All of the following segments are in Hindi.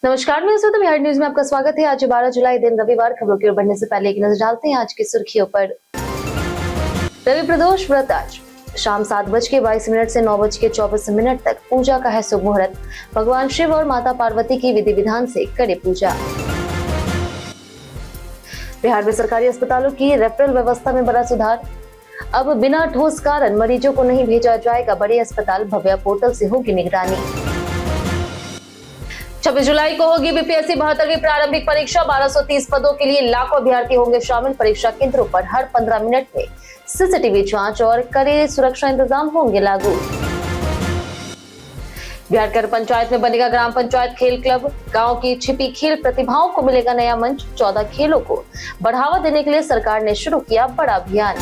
नमस्कार, मैं सुधा, बिहार न्यूज में आपका स्वागत है। आज 12 जुलाई दिन रविवार। खबरों की ओर बढ़ने से पहले एक नजर डालते हैं आज की सुर्खियों पर। रवि प्रदोष व्रत आज शाम 7:22 से 9:24 तक पूजा का है शुभ मुहूर्त। भगवान शिव और माता पार्वती की विधि विधान से करे पूजा। बिहार में सरकारी अस्पतालों की रेफरल व्यवस्था में बड़ा सुधार। अब बिना ठोस कारण मरीजों को नहीं भेजा जाएगा बड़े अस्पताल। भव्य पोर्टल से होगी निगरानी। 26 जुलाई को होगी बीपीएससी 72वीं प्रारंभिक परीक्षा। 1230 पदों के लिए लाखों अभ्यर्थी होंगे शामिल। परीक्षा केंद्रों पर हर 15 मिनट में सीसीटीवी जांच और कड़े सुरक्षा इंतजाम होंगे लागू। बिहार कर पंचायत में बनेगा ग्राम पंचायत खेल क्लब। गांव की छिपी खेल प्रतिभाओं को मिलेगा नया मंच। 14 खेलों को बढ़ावा देने के लिए सरकार ने शुरू किया बड़ा अभियान।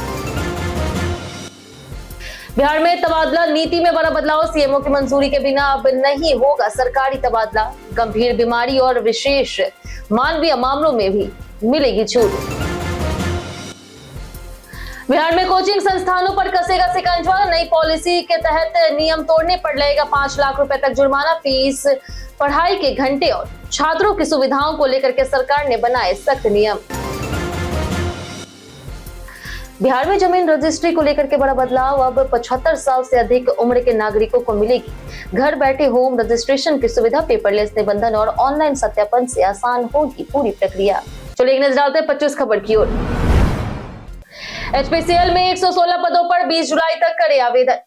बिहार में तबादला नीति में बड़ा बदलाव। सीएमओ की मंजूरी के बिना अब नहीं होगा सरकारी तबादला। गंभीर बीमारी और विशेष मानवीय मामलों में भी मिलेगी छूट। बिहार में कोचिंग संस्थानों पर कसेगा शिकंजा। नई पॉलिसी के तहत नियम तोड़ने पर लगेगा 5 लाख रुपए तक जुर्माना। फीस, पढ़ाई के घंटे और छात्रों की सुविधाओं को लेकर के सरकार ने बनाए सख्त नियम। बिहार में जमीन रजिस्ट्री को लेकर के बड़ा बदलाव। अब 75 साल से अधिक उम्र के नागरिकों को मिलेगी घर बैठे होम रजिस्ट्रेशन की सुविधा। पेपरलेस निबंधन और ऑनलाइन सत्यापन से आसान होगी पूरी प्रक्रिया। चलिए एक नजर डालते हैं 25 खबर की ओर। एचपीसीएल में 116 पदों पर 20 जुलाई तक करे आवेदन।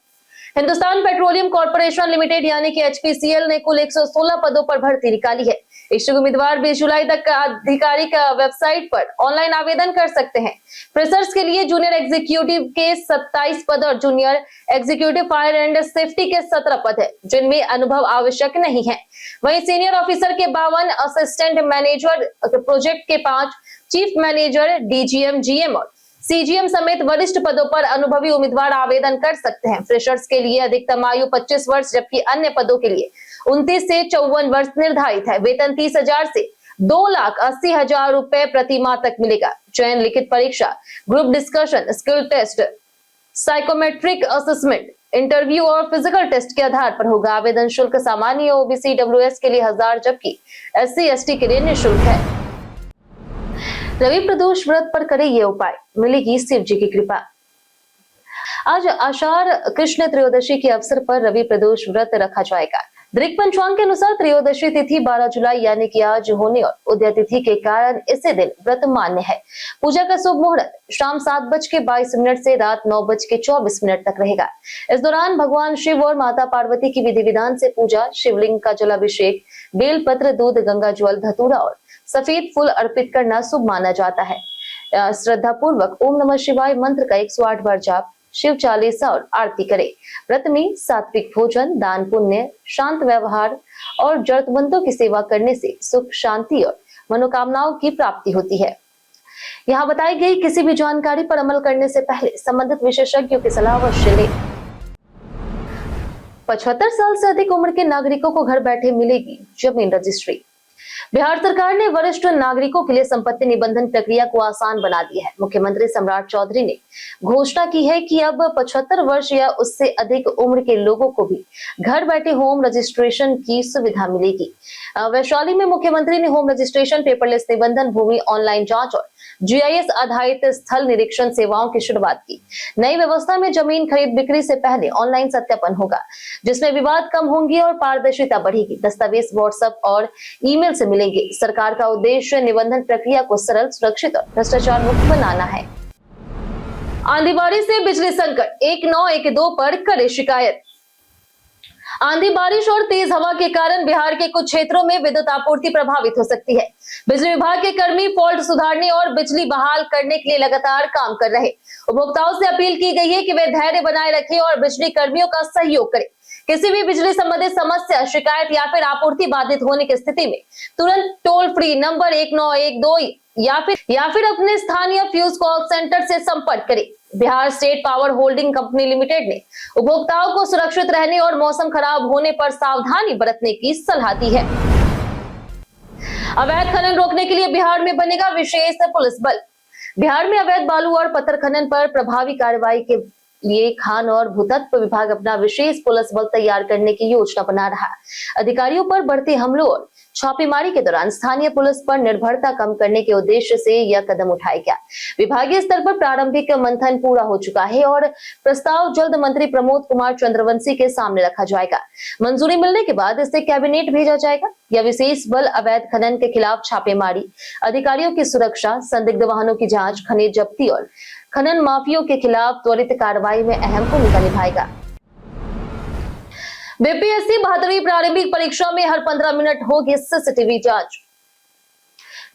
हिंदुस्तान पेट्रोलियम कॉर्पोरेशन लिमिटेड यानी कि एचपीसीएल ने कुल 116 पदों पर भर्ती निकाली है। इच्छुक उम्मीदवार 20 जुलाई तक आधिकारिक वेबसाइट पर ऑनलाइन आवेदन कर सकते हैं। फ्रेशर्स के लिए जूनियर एग्जीक्यूटिव के 27 पद और junior executive fire and safety के 17 पद है, जिनमें अनुभव आवश्यक नहीं है। वहीं सीनियर ऑफिसर के 52, असिस्टेंट मैनेजर प्रोजेक्ट के 5, चीफ मैनेजर, डीजीएम, जीएम और सीजीएम समेत वरिष्ठ पदों पर अनुभवी उम्मीदवार आवेदन कर सकते हैं। फ्रेशर्स के लिए अधिकतम आयु 25 वर्ष जबकि अन्य पदों के लिए 29 से 54 वर्ष निर्धारित है। वेतन 30,000 से 2,80,000 रुपए प्रति माह तक मिलेगा। चयन लिखित परीक्षा, group discussion, skill test, psychometric assessment, interview और फिजिकल टेस्ट के आधार पर होगा। आवेदन शुल्क सामान्य ओबीसी डब्ल्यूएस के लिए 1000 जबकि एससी एसटी के लिए निःशुल्क है। रवि प्रदोष व्रत पर करे ये उपाय, मिलेगी शिव जी की कृपा। आज आषाढ़ कृष्ण त्रयोदशी के अवसर पर रवि प्रदोष व्रत रखा जाएगा। दृक पंचांग के अनुसार त्रयोदशी तिथि 12 जुलाई यानी कि आज होने और उदय तिथि के कारण इसे दिन व्रत मान्य है। पूजा का शुभ मुहूर्त शाम 7:22 से रात 9:24 तक रहेगा। इस दौरान भगवान शिव और माता पार्वती की विधि विधान से पूजा, शिवलिंग का जलाभिषेक, बेलपत्र, दूध, गंगा जल, धतूरा और सफेद फूल अर्पित करना शुभ माना जाता है। श्रद्धा पूर्वक ओम नमः शिवाय मंत्र का 108 बार जाप, शिव चालीसा और आरती करें। व्रत में सात्विक भोजन, दान पुण्य, शांत व्यवहार और जरूरतमंदों की सेवा करने से सुख, शांति और मनोकामनाओं की प्राप्ति होती है। यहाँ बताई गई किसी भी जानकारी पर अमल करने से पहले संबंधित विशेषज्ञों की सलाह अवश्य लें। 75 साल से अधिक उम्र के नागरिकों को घर बैठे मिलेगी जमीन रजिस्ट्री। बिहार सरकार ने वरिष्ठ नागरिकों के लिए संपत्ति निबंधन प्रक्रिया को आसान बना दी है। मुख्यमंत्री सम्राट चौधरी ने घोषणा की है कि अब 75 वर्ष या उससे अधिक उम्र के लोगों को भी घर बैठे होम रजिस्ट्रेशन की सुविधा मिलेगी। वैशाली में मुख्यमंत्री ने होम रजिस्ट्रेशन, पेपरलेस निबंधन, भूमि ऑनलाइन जांच और जीआईएस आधारित स्थल निरीक्षण सेवाओं की शुरुआत की। नई व्यवस्था में जमीन खरीद बिक्री से पहले ऑनलाइन सत्यापन होगा, जिसमें विवाद कम होंगे और पारदर्शिता बढ़ेगी। दस्तावेज व्हाट्सएप और ईमेल से मिलेंगे। सरकार का उद्देश्य निबंधन प्रक्रिया को सरल, सुरक्षित और भ्रष्टाचार मुक्त बनाना है। आंधी बारिश से बिजली संकट, 1912 पर करे शिकायत। आंधी बारिश और तेज हवा के कारण बिहार के कुछ क्षेत्रों में विद्युत आपूर्ति प्रभावित हो सकती है। बिजली विभाग के कर्मी फॉल्ट सुधारने और बिजली बहाल करने के लिए लगातार काम कर रहे। उपभोक्ताओं से अपील की गई है कि वे धैर्य बनाए रखें और बिजली कर्मियों का सहयोग करें। किसी भी बिजली संबंधित समस्या, शिकायत या फिर आपूर्ति बाधित होने की स्थिति में तुरंत टोल फ्री नंबर 1912 या फिर अपने स्थानीय फ्यूज कॉल सेंटर से संपर्क करें। Bihar state power holding company limited ने उपभोक्ताओं को सुरक्षित रहने और मौसम खराब होने पर सावधानी बरतने की सलाह दी है। अवैध खनन रोकने के लिए बिहार में बनेगा विशेष पुलिस बल। बिहार में अवैध बालू और पत्थर खनन पर प्रभावी कार्रवाई के लिए खान और भूतत्व विभाग अपना विशेष पुलिस बल तैयार करने की योजना बना रहा है। अधिकारियों पर बढ़ते हमलों और छापेमारी के दौरान स्थानीय पुलिस पर निर्भरता कम करने के उद्देश्य से यह कदम उठाया गया। विभागीय स्तर पर प्रारंभिक मंथन पूरा हो चुका है और प्रस्ताव जल्द मंत्री प्रमोद कुमार चंद्रवंशी के सामने रखा जाएगा। मंजूरी मिलने के बाद इसे कैबिनेट भेजा जाएगा। यह विशेष बल अवैध खनन के खिलाफ छापेमारी, अधिकारियों की सुरक्षा, संदिग्ध वाहनों की जांच, खनिज जब्ती और खनन माफियों के खिलाफ त्वरित कार्रवाई में अहम भूमिका निभाएगा। बीपीएससी 72वीं प्रारंभिक परीक्षा में हर 15 मिनट होगी सीसीटीवी जांच।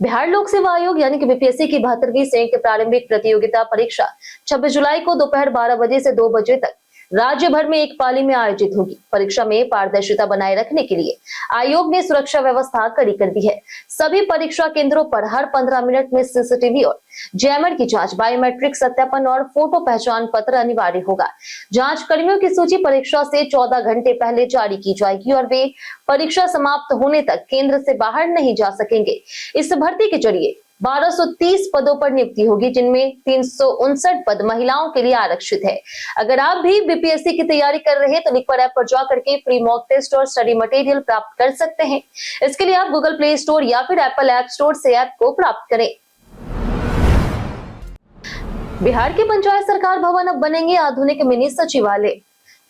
बिहार लोक सेवा आयोग यानी कि बीपीएससी की 72वीं संयुक्त प्रारंभिक प्रतियोगिता परीक्षा 26 जुलाई को दोपहर 12 बजे से 2 बजे तक राज्य भर में एक पाली में आयोजित होगी। परीक्षा में पारदर्शिता बनाए रखने के लिए आयोग ने सुरक्षा व्यवस्था कड़ी कर दी है। सभी परीक्षा केंद्रों पर हर 15 मिनट में सीसीटीवी और जैमर की जांच, बायोमेट्रिक सत्यापन और फोटो पहचान पत्र अनिवार्य होगा। जांच कर्मियों की सूची परीक्षा से 14 घंटे पहले जारी की जाएगी और वे परीक्षा समाप्त होने तक केंद्र से बाहर नहीं जा सकेंगे। इस भर्ती के जरिए 1230 पदों पर नियुक्ति होगी, जिनमें 359 पद महिलाओं के लिए आरक्षित है। अगर आप भी बीपीएससी की तैयारी कर रहे हैं तो लिंक पर ऐप पर जाकर के प्री मॉक टेस्ट और स्टडी मटेरियल प्राप्त कर सकते हैं। इसके लिए आप गूगल प्ले स्टोर या फिर एप्पल ऐप स्टोर से ऐप को प्राप्त करें। बिहार के पंचायत सरकार भवन अब बनेंगे आधुनिक मिनी सचिवालय।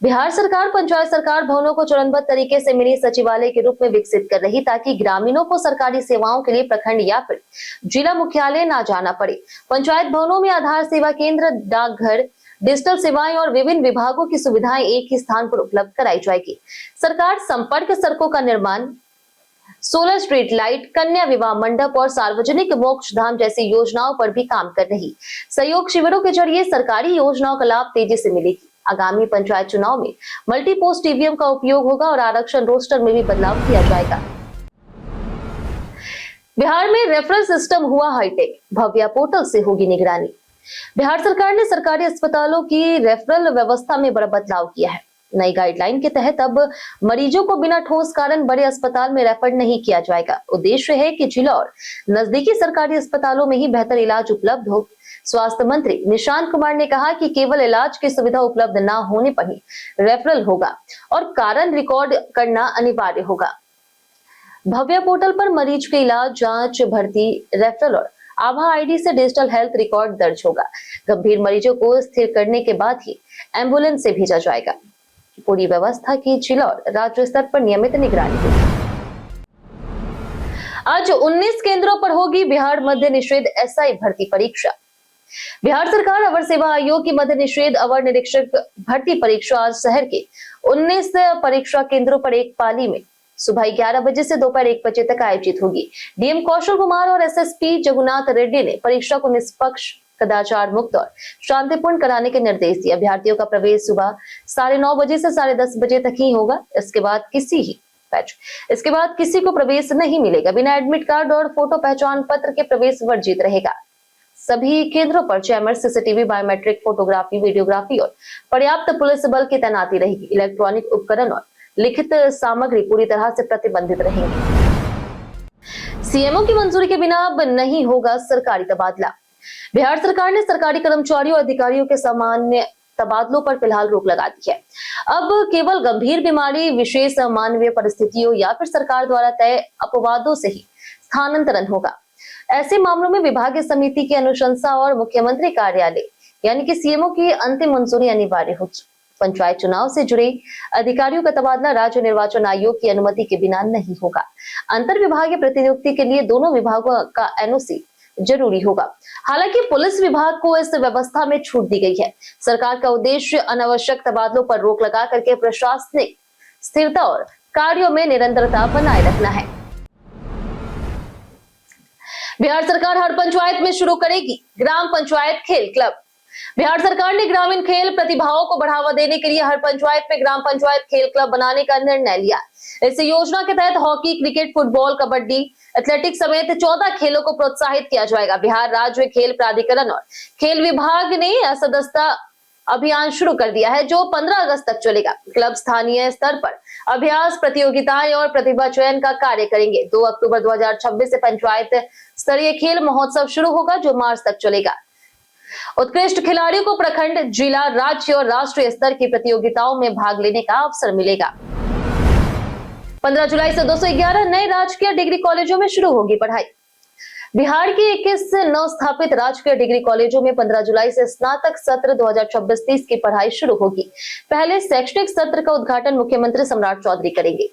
बिहार सरकार पंचायत सरकार भवनों को चरणबद्ध तरीके से मिनी सचिवालय के रूप में विकसित कर रही, ताकि ग्रामीणों को सरकारी सेवाओं के लिए प्रखंड या फिर जिला मुख्यालय ना जाना पड़े। पंचायत भवनों में आधार सेवा केंद्र, डाकघर, डिजिटल सेवाएं और विभिन्न विभागों की सुविधाएं एक ही स्थान पर उपलब्ध कराई जाएगी। सरकार संपर्क सड़कों का निर्माण, सोलर स्ट्रीट लाइट, कन्या विवाह मंडप और सार्वजनिक मोक्ष धाम जैसी योजनाओं पर भी काम कर रही। सहयोग शिविरों के जरिए सरकारी योजनाओं का लाभ तेजी से मिलेगी। आगामी पंचायत चुनाव में मल्टी पोस्ट ईवीएम का उपयोग होगा और आरक्षण रोस्टर में भी बदलाव किया जाएगा। बिहार में रेफरल सिस्टम हुआ हाईटेक, भव्या पोर्टल से होगी निगरानी। बिहार सरकार ने सरकारी अस्पतालों की रेफरल व्यवस्था में बड़ा बदलाव किया है। नई गाइडलाइन के तहत अब मरीजों को बिना ठोस कारण बड़े अस्पताल में रेफर नहीं किया जाएगा। उद्देश्य है कि जिला और नजदीकी सरकारी अस्पतालों में ही बेहतर इलाज उपलब्ध हो। स्वास्थ्य मंत्री निशांत कुमार ने कहा कि केवल इलाज की सुविधा उपलब्ध न होने पर ही रेफरल होगा और कारण रिकॉर्ड करना अनिवार्य होगा। भव्या पोर्टल पर मरीज के इलाज, जांच, भर्ती, रेफरल और आभा आईडी से डिजिटल हेल्थ रिकॉर्ड दर्ज होगा। गंभीर मरीजों को स्थिर करने के बाद ही एम्बुलेंस से भेजा जाएगा। पूरी व्यवस्था की जिला और राज्य स्तर पर नियमित निगरानी होगी। आज 19 केंद्रों पर होगी बिहार मद्य निषेध एसआई भर्ती परीक्षा। बिहार सरकार अवर सेवा आयोग की मद्य निषेध अवर निरीक्षक भर्ती परीक्षा आज शहर के 19 परीक्षा केंद्रों पर एक पाली में सुबह 11 बजे से दोपहर 1 बजे तक आयोजित होगी। डीएम कौशल कुमार और एसएसपी जगुनाथ रेड्डी ने परीक्षा को निष्पक्ष, कदाचार मुक्त और शांतिपूर्ण कराने के निर्देश दिए। अभ्यर्थियों का प्रवेश सुबह 9:30 बजे से 10:30 बजे तक ही होगा। इसके बाद किसी को प्रवेश नहीं मिलेगा। बिना एडमिट कार्ड और फोटो पहचान पत्र के प्रवेश वर्जित रहेगा। सभी केंद्रों पर jammer, CCTV, biometric, photography, videography और पर्याप्त पुलिस बल की तैनाती रहेगी। इलेक्ट्रॉनिक उपकरण और लिखित सामग्री पूरी तरह से प्रतिबंधित रहेंगी। सीएमओ की मंजूरी के बिना अब नहीं होगा सरकारी तबादला। बिहार सरकार ने सरकारी कर्मचारियों और अधिकारियों के सामान्य तबादलों पर फिलहाल रोक लगा दी है। अब केवल गंभीर बीमारी, विशेष मानवीय परिस्थितियों या फिर सरकार द्वारा तय अपवादों से ही स्थानांतरण होगा। ऐसे मामलों में विभागीय समिति की अनुशंसा और मुख्यमंत्री कार्यालय यानी कि सीएमओ की अंतिम मंजूरी अनिवार्य होगी। पंचायत चुनाव से जुड़े अधिकारियों का तबादला राज्य निर्वाचन आयोग की अनुमति के बिना नहीं होगा। अंतर विभागीय प्रतिनियुक्ति के लिए दोनों विभागों का एनओसी जरूरी होगा। हालांकि पुलिस विभाग को इस व्यवस्था में छूट दी गई है। सरकार का उद्देश्य अनावश्यक तबादलों पर रोक लगा करके प्रशासनिक स्थिरता और कार्यों में निरंतरता बनाए रखना है। बिहार सरकार हर पंचायत में शुरू करेगी ग्राम पंचायत खेल क्लब। बिहार सरकार ने ग्रामीण खेल प्रतिभाओं को बढ़ावा देने के लिए हर पंचायत में ग्राम पंचायत खेल क्लब बनाने का निर्णय लिया। इस योजना के तहत hockey, cricket, football, kabaddi, athletics समेत 14 खेलों को प्रोत्साहित किया जाएगा। बिहार राज्य खेल प्राधिकरण और खेल विभाग ने सदस्यता अभियान शुरू कर दिया है, जो 15 अगस्त तक चलेगा। क्लब स्थानीय स्तर पर अभ्यास, प्रतियोगिताएं और प्रतिभा चयन का कार्य करेंगे। 2 अक्टूबर 2026 से पंचायत स्तरीय खेल महोत्सव शुरू होगा, जो मार्च तक चलेगा। उत्कृष्ट खिलाड़ियों को प्रखंड, जिला, राज्य और राष्ट्रीय स्तर की प्रतियोगिताओं में भाग लेने का अवसर मिलेगा। 15 जुलाई से 211 नए राजकीय डिग्री कॉलेजों में शुरू होगी पढ़ाई। बिहार के 21 नवस्थापित राजकीय डिग्री कॉलेजों में 15 जुलाई से स्नातक सत्र 2026-30 की पढ़ाई शुरू होगी। पहले शैक्षणिक सत्र का उद्घाटन मुख्यमंत्री सम्राट चौधरी करेंगे,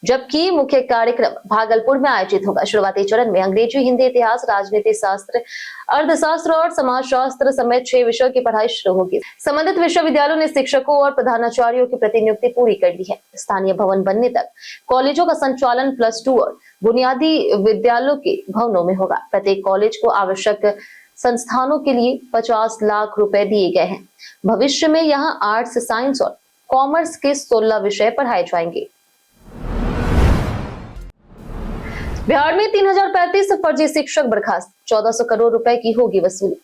जबकि मुख्य कार्यक्रम भागलपुर में आयोजित होगा। शुरुआती चरण में अंग्रेजी, हिंदी, इतिहास, राजनीति शास्त्र, अर्थशास्त्र और समाजशास्त्र समेत 6 विषयों की पढ़ाई शुरू होगी। संबंधित विश्वविद्यालयों ने शिक्षकों और प्रधानाचार्यों की प्रतिनियुक्ति पूरी कर ली है। स्थानीय भवन बनने तक कॉलेजों का संचालन +2 और बुनियादी विद्यालयों के भवनों में होगा। प्रत्येक कॉलेज को आवश्यक संस्थानों के लिए 50 लाख रुपए दिए गए हैं। भविष्य में यहाँ आर्ट्स, साइंस और कॉमर्स के 16 विषय पढ़ाए जाएंगे। बिहार में 3035 फर्जी शिक्षक बर्खास्त, 1400 करोड़ रुपए की होगी वसूली।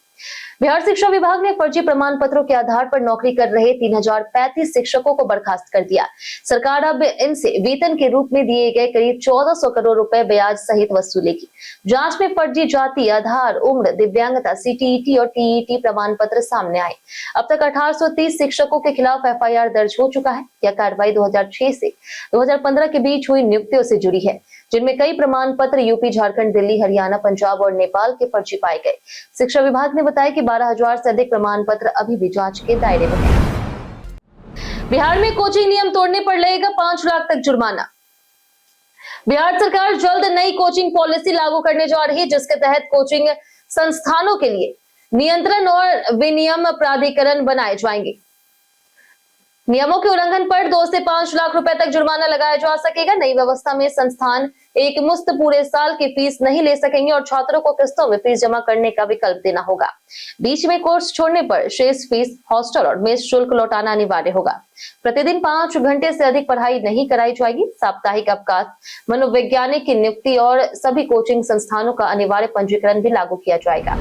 बिहार शिक्षा विभाग ने फर्जी प्रमाण पत्रों के आधार पर नौकरी कर रहे 3035 शिक्षकों को बर्खास्त कर दिया। सरकार अब इनसे वेतन के रूप में दिए गए करीब 1400 करोड़ रुपए ब्याज सहित वसूलेगी। जांच में फर्जी जाति, आधार, उम्र, दिव्यांगता, CTET और TET प्रमाण पत्र सामने आए। अब तक 1830 शिक्षकों के खिलाफ FIR दर्ज हो चुका है। यह कार्रवाई 2006 से 2015 के बीच हुई नियुक्तियों से जुड़ी है, जिनमें कई प्रमाण पत्र यूपी, झारखंड, दिल्ली, हरियाणा, पंजाब और नेपाल के फर्जी पाए गए। शिक्षा विभाग ने बताया कि 12,000 से अधिक प्रमाण पत्र अभी भी जांच के दायरे में हैं। बिहार में कोचिंग नियम तोड़ने पर लगेगा 5 लाख तक जुर्माना। बिहार सरकार जल्द नई कोचिंग पॉलिसी लागू करने जा रही है, जिसके तहत कोचिंग संस्थानों के लिए नियंत्रण और विनियम प्राधिकरण बनाए जाएंगे। नियमों के उल्लंघन पर 2 से 5 लाख रुपए तक जुर्माना लगाया जा सकेगा। नई व्यवस्था में संस्थान एक मुश्त पूरे साल की फीस नहीं ले सकेंगे और छात्रों को किस्तों में फीस जमा करने का विकल्प देना होगा। बीच में कोर्स छोड़ने पर शेष फीस, हॉस्टल और मेस शुल्क लौटाना अनिवार्य होगा। प्रतिदिन 5 घंटे से अधिक पढ़ाई नहीं कराई जाएगी। साप्ताहिक अवकाश, मनोवैज्ञानिक की नियुक्ति और सभी कोचिंग संस्थानों का अनिवार्य पंजीकरण भी लागू किया जाएगा।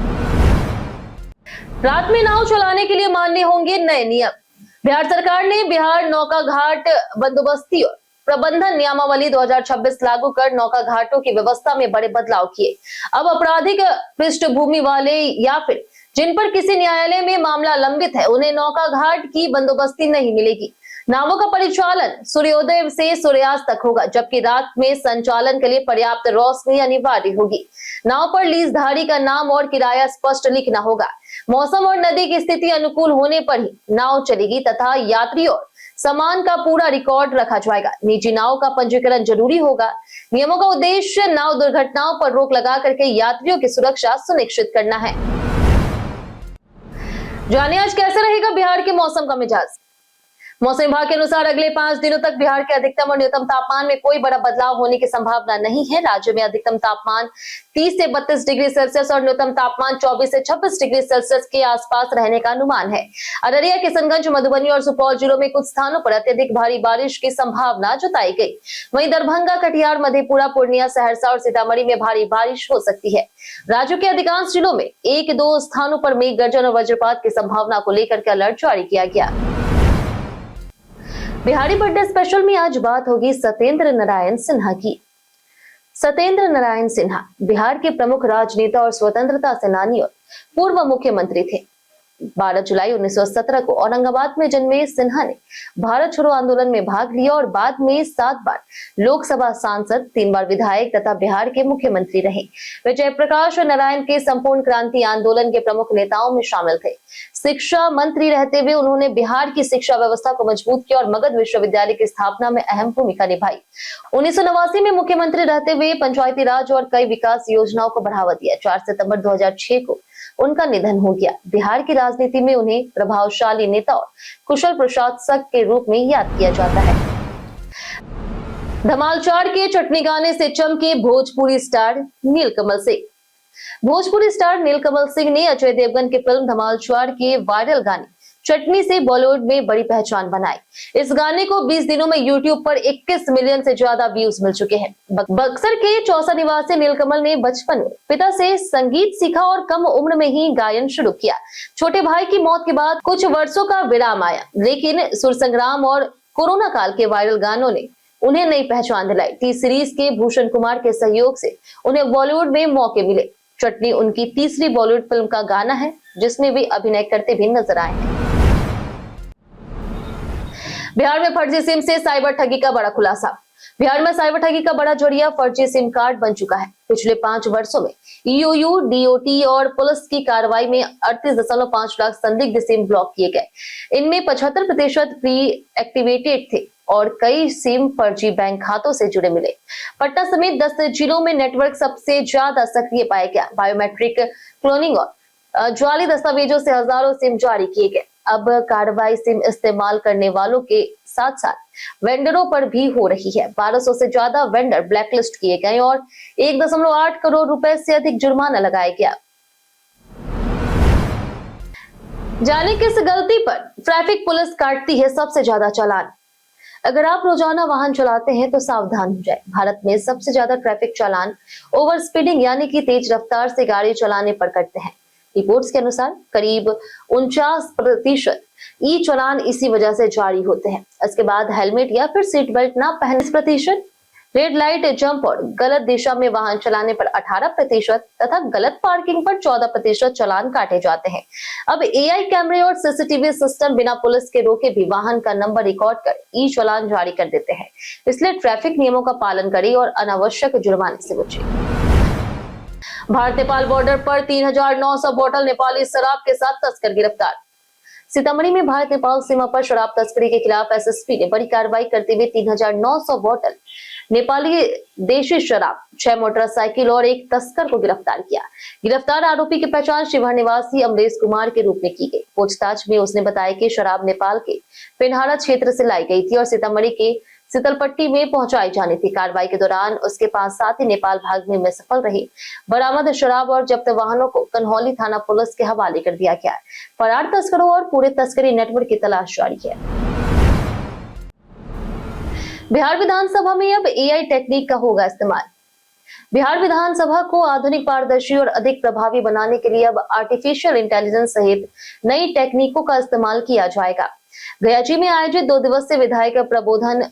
रात में नाव चलाने के लिए मान्य होंगे नए नियम। बिहार सरकार ने बिहार नौका घाट बंदोबस्ती और प्रबंधन नियमावली 2026 लागू कर नौका घाटों की व्यवस्था में बड़े बदलाव किए। अब आपराधिक पृष्ठभूमि वाले या फिर जिन पर किसी न्यायालय में मामला लंबित है, उन्हें नौका घाट की बंदोबस्ती नहीं मिलेगी। नावों का परिचालन सूर्योदय से सूर्यास्त तक होगा, जबकि रात में संचालन के लिए पर्याप्त रोशनी अनिवार्य होगी। नाव पर लीजधारी का नाम और किराया स्पष्ट लिखना होगा। मौसम और नदी की स्थिति अनुकूल होने पर ही नाव चलेगी तथा यात्री और सामान का पूरा रिकॉर्ड रखा जाएगा। निजी नाव का पंजीकरण जरूरी होगा। नियमों का उद्देश्य नाव दुर्घटनाओं पर रोक लगा करके यात्रियों की सुरक्षा सुनिश्चित करना है। जानिए आज कैसे रहेगा बिहार के मौसम का मिजाज। मौसम विभाग के अनुसार अगले 5 दिनों तक बिहार के अधिकतम और न्यूनतम तापमान में कोई बड़ा बदलाव होने की संभावना नहीं है। राज्य में अधिकतम तापमान 30 से 32 डिग्री सेल्सियस और न्यूनतम तापमान 24 से 26 डिग्री सेल्सियस के आसपास रहने का अनुमान है। अररिया, किशनगंज, मधुबनी और सुपौल जिलों में कुछ स्थानों पर अत्यधिक भारी बारिश की संभावना जताई गई। वहीं दरभंगा, कटिहार, मधेपुरा, पूर्णिया, सहरसा और सीतामढ़ी में भारी बारिश हो सकती है। राज्य के अधिकांश जिलों में 1-2 स्थानों पर मेघ गर्जन और वज्रपात की संभावना को लेकर के अलर्ट जारी किया गया। बिहारी बर्थडे स्पेशल में आज बात होगी सत्येंद्र नारायण सिन्हा की। सत्येंद्र नारायण सिन्हा बिहार के प्रमुख राजनेता और स्वतंत्रता सेनानी और पूर्व मुख्यमंत्री थे। 12 जुलाई 1917 को औरंगाबाद में जन्मे सिन्हा ने भारत छोड़ो आंदोलन में भाग लिया और बाद में 7 बार लोकसभा सांसद, 3 बार विधायक तथा बिहार के मुख्यमंत्री रहे। वे जयप्रकाश नारायण के संपूर्ण क्रांति आंदोलन के प्रमुख नेताओं में शामिल थे। शिक्षा मंत्री रहते हुए उन्होंने बिहार की शिक्षा व्यवस्था को मजबूत किया और मगध विश्वविद्यालय की स्थापना में अहम भूमिका निभाई। 1989 में मुख्यमंत्री रहते हुए पंचायती राज और कई विकास योजनाओं को बढ़ावा दिया। 4 सितंबर 2006 को उनका निधन हो गया। बिहार की राजनीति में उन्हें प्रभावशाली नेता और कुशल प्रशासक के रूप में याद किया जाता है। धमाल 4 के चटनी गाने से चमके भोजपुरी स्टार नीलकमल सिंह। भोजपुरी स्टार नीलकमल सिंह ने अजय देवगन की फिल्म धमाल 4 के वायरल गाने चटनी से बॉलीवुड में बड़ी पहचान बनाई। इस गाने को 20 दिनों में यूट्यूब पर 21 मिलियन से ज्यादा व्यूज मिल चुके हैं। बक्सर के चौसा निवासी नीलकमल ने बचपन में पिता से संगीत सीखा और कम उम्र में ही गायन शुरू किया। छोटे भाई की मौत के बाद कुछ वर्षों का विराम आया, लेकिन सुर संग्राम और कोरोना काल के वायरल गानों ने उन्हें नई पहचान दिलाई। टी सीरीज के भूषण कुमार के सहयोग से उन्हें बॉलीवुड में मौके मिले। चटनी उनकी तीसरी बॉलीवुड फिल्म का गाना है। जिसमें वे अभिनय करते भी नजर आए हैं। बिहार में फर्जी सिम से साइबर ठगी का बड़ा खुलासा। बिहार में साइबर ठगी का बड़ा जरिया फर्जी सिम कार्ड बन चुका है। पिछले 5 वर्षों में ईओयू, डीओटी और पुलिस की कार्रवाई में 38.5 लाख संदिग्ध सिम ब्लॉक किए गए। इनमें 75% प्री एक्टिवेटेड थे और कई सिम फर्जी बैंक खातों से जुड़े मिले। पटना समेत 10 जिलों में नेटवर्क सबसे ज्यादा सक्रिय पाया गया। बायोमेट्रिक क्लोनिंग और जाली दस्तावेजों से हजारों सिम जारी किए गए। अब कार्रवाई सिम इस्तेमाल करने वालों के साथ साथ वेंडरों पर भी हो रही है। 1200 से ज्यादा वेंडर ब्लैकलिस्ट किए गए और 1.8 करोड़ रुपए से अधिक जुर्माना लगाया गया। जाने किस गलती पर ट्रैफिक पुलिस काटती है सबसे ज्यादा चालान। अगर आप रोजाना वाहन चलाते हैं तो सावधान हो जाए। भारत में सबसे ज्यादा ट्रैफिक चालान ओवर स्पीडिंग यानी कि तेज रफ्तार से गाड़ी चलाने पर कटते हैं। रिपोर्ट्स के अनुसार करीब 49% ई चालान इसी वजह से जारी होते हैं। इसके बाद हेलमेट या फिर सीट बेल्ट ना पहनने 30%, रेड लाइट जंप और गलत दिशा में वाहन चलाने पर 18% तथा गलत पार्किंग पर 14% चालान काटे जाते हैं। अब एआई कैमरे और सीसीटीवी सिस्टम बिना पुलिस के रोके भी वाहन का नंबर रिकॉर्ड कर ई चालान जारी कर देते हैं। इसलिए ट्रैफिक नियमों का पालन करें और अनावश्यक जुर्माने से बचें। भारत नेपाल बॉर्डर पर 3,900 बोतल नेपाली शराब के साथ तस्कर गिरफ्तार। सीतामढ़ी में भारत नेपाल सीमा पर शराब तस्करी के खिलाफ एसएसपी ने बड़ी कार्रवाई करते हुए 3,900 बोतल नेपाली देशी शराब, 6 मोटरसाइकिल और एक तस्कर को गिरफ्तार किया। गिरफ्तार आरोपी की पहचान शिवहर निवासी अमरेश कुमार के रूप में की गई। पूछताछ में उसने बताया कि शराब नेपाल के पेन्हारा क्षेत्र से लाई गई थी और सीतामढ़ी के शीतलपट्टी में पहुंचाई जानी थी। कार्रवाई के दौरान उसके 5 साथी नेपाल भागने में सफल रहे। बरामद शराब और जब्त वाहनों को कन्हौली थाना पुलिस के हवाले कर दिया गया है। फरार तस्करों और पूरे तस्करी नेटवर्क की तलाश जारी है। बिहार विधानसभा में अब एआई टेक्निक का होगा इस्तेमाल। बिहार विधानसभा को आधुनिक, पारदर्शी और अधिक प्रभावी बनाने के लिए अब आर्टिफिशियल इंटेलिजेंस सहित नई टेक्निकों का इस्तेमाल किया जाएगा। गयाजी में आयोजित 2 दिवसीय विधायक प्रबोधन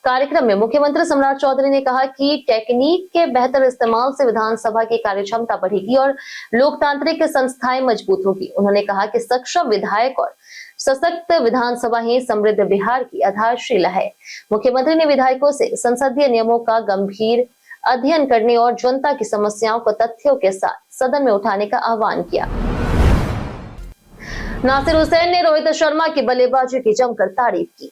कार्यक्रम में मुख्यमंत्री सम्राट चौधरी ने कहा कि टेक्निक के बेहतर इस्तेमाल से विधानसभा की कार्यक्षमता बढ़ेगी और लोकतांत्रिक संस्थाएं मजबूत होगी। उन्होंने कहा कि सक्षम विधायक और सशक्त विधानसभा ही समृद्ध बिहार की आधारशिला है। मुख्यमंत्री ने विधायकों से संसदीय नियमों का गंभीर अध्ययन करने और जनता की समस्याओं को तथ्यों के साथ सदन में उठाने का आह्वान किया। नासिर हुसैन ने रोहित शर्मा की बल्लेबाजी की जमकर तारीफ की।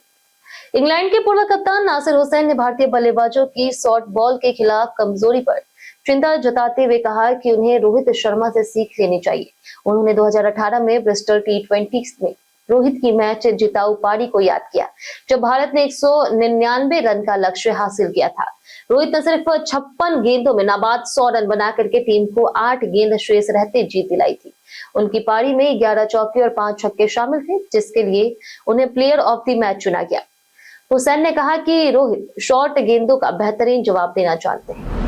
इंग्लैंड के पूर्व कप्तान नासिर हुसैन ने भारतीय बल्लेबाजों की शॉर्ट बॉल के खिलाफ कमजोरी पर चिंता जताते हुए कहा कि उन्हें रोहित शर्मा से सीख लेनी चाहिए। उन्होंने 2018 में ब्रिस्टल T20 में रोहित की मैच जिताऊ पारी को याद किया, जब भारत ने 199 रन का लक्ष्य हासिल किया था। रोहित ने सिर्फ 56 गेंदों में नाबाद 100 रन बना करके टीम को 8 गेंद शेष रहते जीत दिलाई थी। उनकी पारी में 11 चौके और 5 छक्के शामिल थे, जिसके लिए उन्हें प्लेयर ऑफ द मैच चुना गया। हुसैन ने कहा कि रोहित शॉर्ट गेंदों का बेहतरीन जवाब देना चाहते हैं।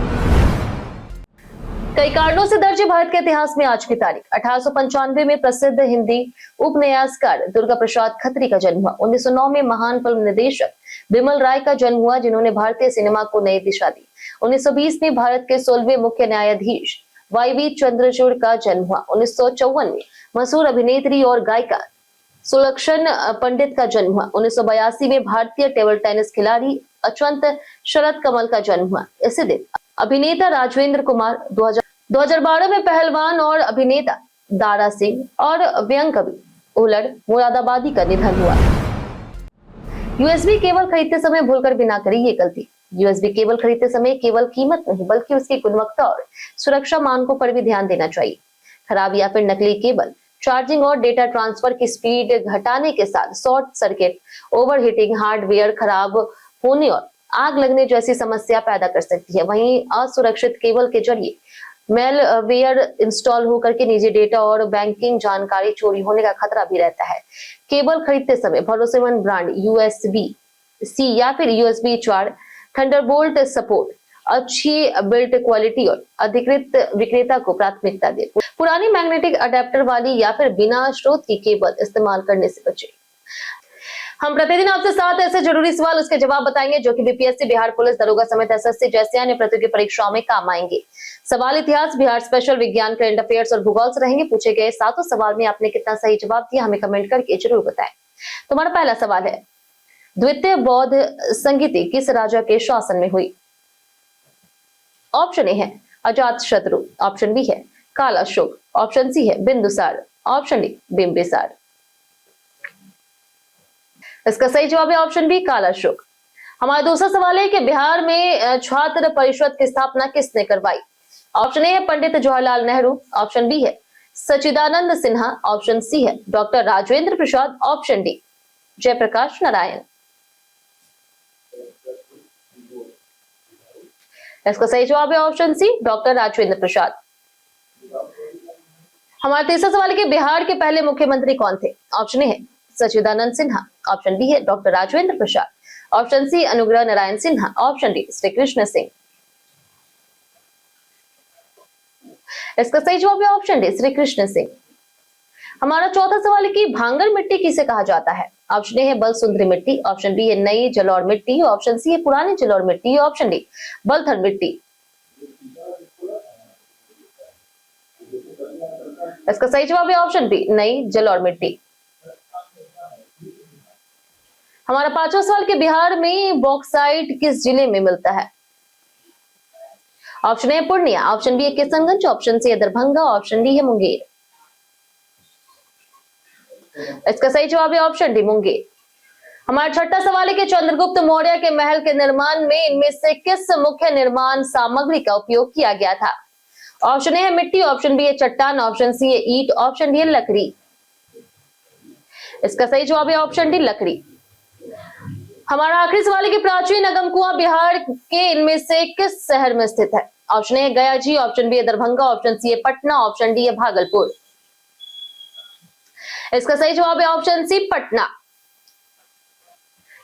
कई कारणों से दर्ज भारत के इतिहास में आज की तारीख 1895 में प्रसिद्ध हिंदी उपन्यासकार दुर्गा प्रसाद खत्री का जन्म हुआ। 1909 में महान फिल्म निर्देशक बिमल राय का जन्म हुआ, जिन्होंने भारतीय सिनेमा को नई दिशा दी। 1920 में भारत के 16वें मुख्य न्यायाधीश वाईवी चंद्रचूड़ का जन्म हुआ। 1954 में मशहूर अभिनेत्री और गायिका सुलक्षण पंडित का जन्म हुआ। 1982 में भारतीय टेबल टेनिस खिलाड़ी अचंत शरद कमल का जन्म हुआ। इसी दिन अभिनेता राजवेंद्र कुमार, 2012 में पहलवान और अभिनेता दारा सिंह और व्यंग कवि उलड़ मुरादाबादी का निधन हुआ। यूएसबी केबल खरीदते समय भूलकर भी ना करी ये गलती। यूएसबी केबल खरीदते समय केवल कीमत नहीं बल्कि उसकी गुणवत्ता और सुरक्षा मानकों पर भी ध्यान देना चाहिए। खराब या फिर नकली केबल चार्जिंग और डेटा ट्रांसफर की स्पीड घटाने के साथ शॉर्ट सर्किट, ओवरहीटिंग, हार्डवेयर खराब होने और आग लगने जैसी समस्या पैदा कर सकती है। वहीं असुरक्षित केबल के जरिए मेलवेयर इंस्टॉल होकर के निजी डेटा और बैंकिंग जानकारी चोरी होने का खतरा भी रहता है। केबल खरीदते समय भरोसेमंद ब्रांड, USB-C या फिर USB 4, थंडरबोल्ट सपोर्ट, अच्छी बिल्ट क्वालिटी और अधिकृत विक्रेता को प्राथमिकता दें। पुरानी मैग्नेटिक अडेप्टर वाली या फिर बिना स्रोत की केबल इस्तेमाल करने से बचें। हम प्रतिदिन आपसे 7 ऐसे जरूरी सवाल उसके जवाब बताएंगे जो कि बीपीएससी, बिहार पुलिस दरोगा समेत एसएससी जैसे अन्य प्रतियोगी परीक्षाओं में काम आएंगे। सवाल इतिहास, बिहार स्पेशल, विज्ञान, करंट अफेयर्स और भूगोल से रहेंगे। पूछे गए 7 सवाल में आपने कितना सही जवाब दिया हमें कमेंट करके जरूर बताएं। तुम्हारा पहला सवाल है, द्वितीय बौद्ध संगीति किस राजा के शासन में हुई? ऑप्शन ए है अजात शत्रु, ऑप्शन बी है काल अशोक, ऑप्शन सी है बिंदुसार, ऑप्शन डी बिंबिसार। इसका सही जवाब है ऑप्शन बी काल अशोक। हमारा दूसरा सवाल है कि बिहार में छात्र परिषद की स्थापना किसने करवाई? ऑप्शन ए है पंडित जवाहरलाल नेहरू, ऑप्शन बी है सच्चिदानंद सिन्हा, ऑप्शन सी है doctor Rajendra Prasad, option D Jayaprakash Narayan. इसका सही जवाब है option C doctor Rajendra Prasad. हमारा तीसरा सवाल है कि बिहार के पहले मुख्यमंत्री कौन थे? ऑप्शन ए है सच्चिदानंद सिन्हा, ऑप्शन बी है doctor Rajendra Prasad, option C Anugrah Narayan Sinha, option D Shri Krishna Singh. इसका सही जवाब है ऑप्शन डी श्री कृष्ण सिंह। हमारा चौथा सवाल है कि भांगर मिट्टी किसे कहा जाता है? ऑप्शन ए है बल सुंदरी मिट्टी, ऑप्शन बी है नई जलौर मिट्टी, ऑप्शन सी है पुरानी जलौर मिट्टी, ऑप्शन डी बलथर मिट्टी। इसका सही जवाब है ऑप्शन बी नई जलौर मिट्टी। हमारा पांचवा सवाल कि बिहार में बॉक्साइट किस जिले में मिलता है? Option A Purnia, option B है किशनगंज, ऑप्शन सी है दरभंगा, ऑप्शन डी है मुंगेर। इसका सही जवाब है ऑप्शन डी मुंगेर। हमारा छठा सवाल है कि चंद्रगुप्त मौर्य के महल के निर्माण में इनमें से किस मुख्य निर्माण सामग्री का उपयोग किया गया था? ऑप्शन ए है मिट्टी, ऑप्शन बी है चट्टान, ऑप्शन सी है ईंट, ऑप्शन डी है लकड़ी। इसका सही जवाब है ऑप्शन डी लकड़ी। हमारा आखिरी सवाल है कि प्राचीन अगम कुआं बिहार के इनमें से किस शहर में स्थित है? ऑप्शन ए है गया जी, ऑप्शन बी है दरभंगा, ऑप्शन सी है पटना, ऑप्शन डी है भागलपुर। इसका सही जवाब है ऑप्शन सी पटना।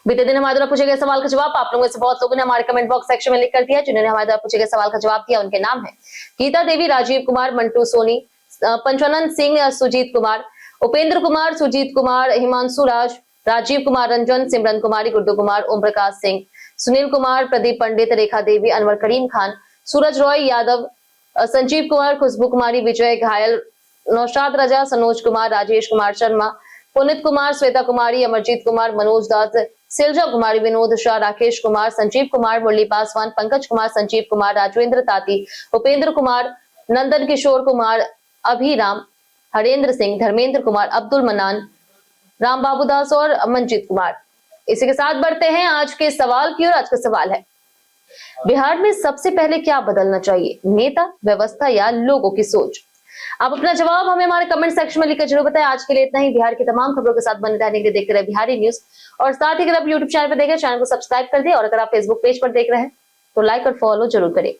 बीते दिन हमारे द्वारा पूछे गए सवाल का जवाब आप लोगों में से बहुत लोगों ने हमारे कमेंट बॉक्स सेक्शन में लिख कर दिया। जिन्होंने हमारे द्वारा पूछे गए सवाल का जवाब दिया उनके नाम है गीता देवी, राजीव कुमार, मंटू सोनी, पंचानंद सिंह, सुजीत कुमार, उपेंद्र कुमार, सुजीत कुमार, हिमांशु राज, राजीव कुमार रंजन, सिमरन कुमारी, गुड्डू कुमार, ओम प्रकाश सिंह, सुनील कुमार, प्रदीप पंडित, रेखा देवी, अनवर करीम खान, सूरज रॉय यादव, संजीव कुमार, खुशबू कुमारी, विजय घायल, नौशाद रजा, सनोज कुमार, राजेश कुमार शर्मा, पुनित कुमार, श्वेता कुमारी, अमरजीत कुमार, मनोज दास, सिलजा कुमारी, विनोद शाह, राकेश कुमार, संजीव कुमार, मुरली पासवान, पंकज कुमार, संजीव कुमार, राजवेंद्र ताती, उपेंद्र कुमार, नंदन किशोर कुमार, अभिराम, हरेंद्र सिंह, धर्मेंद्र कुमार, अब्दुल मनान, राम बाबू दास और मंजीत कुमार। इसी के साथ बढ़ते हैं आज के सवाल की ओर। आज का सवाल है, बिहार में सबसे पहले क्या बदलना चाहिए, नेता, व्यवस्था या लोगों की सोच? आप अपना जवाब हमें हमारे कमेंट सेक्शन में लिखकर जरूर बताएं। आज के लिए इतना ही। बिहार की तमाम खबरों के साथ बने रहने के लिए देखते रहे बिहारी न्यूज, और साथ ही अगर आप यूट्यूब चैनल पर देखें, चैनल को सब्सक्राइब कर दें, और अगर आप फेसबुक पेज पर देख रहे हैं तो लाइक और फॉलो जरूर करें।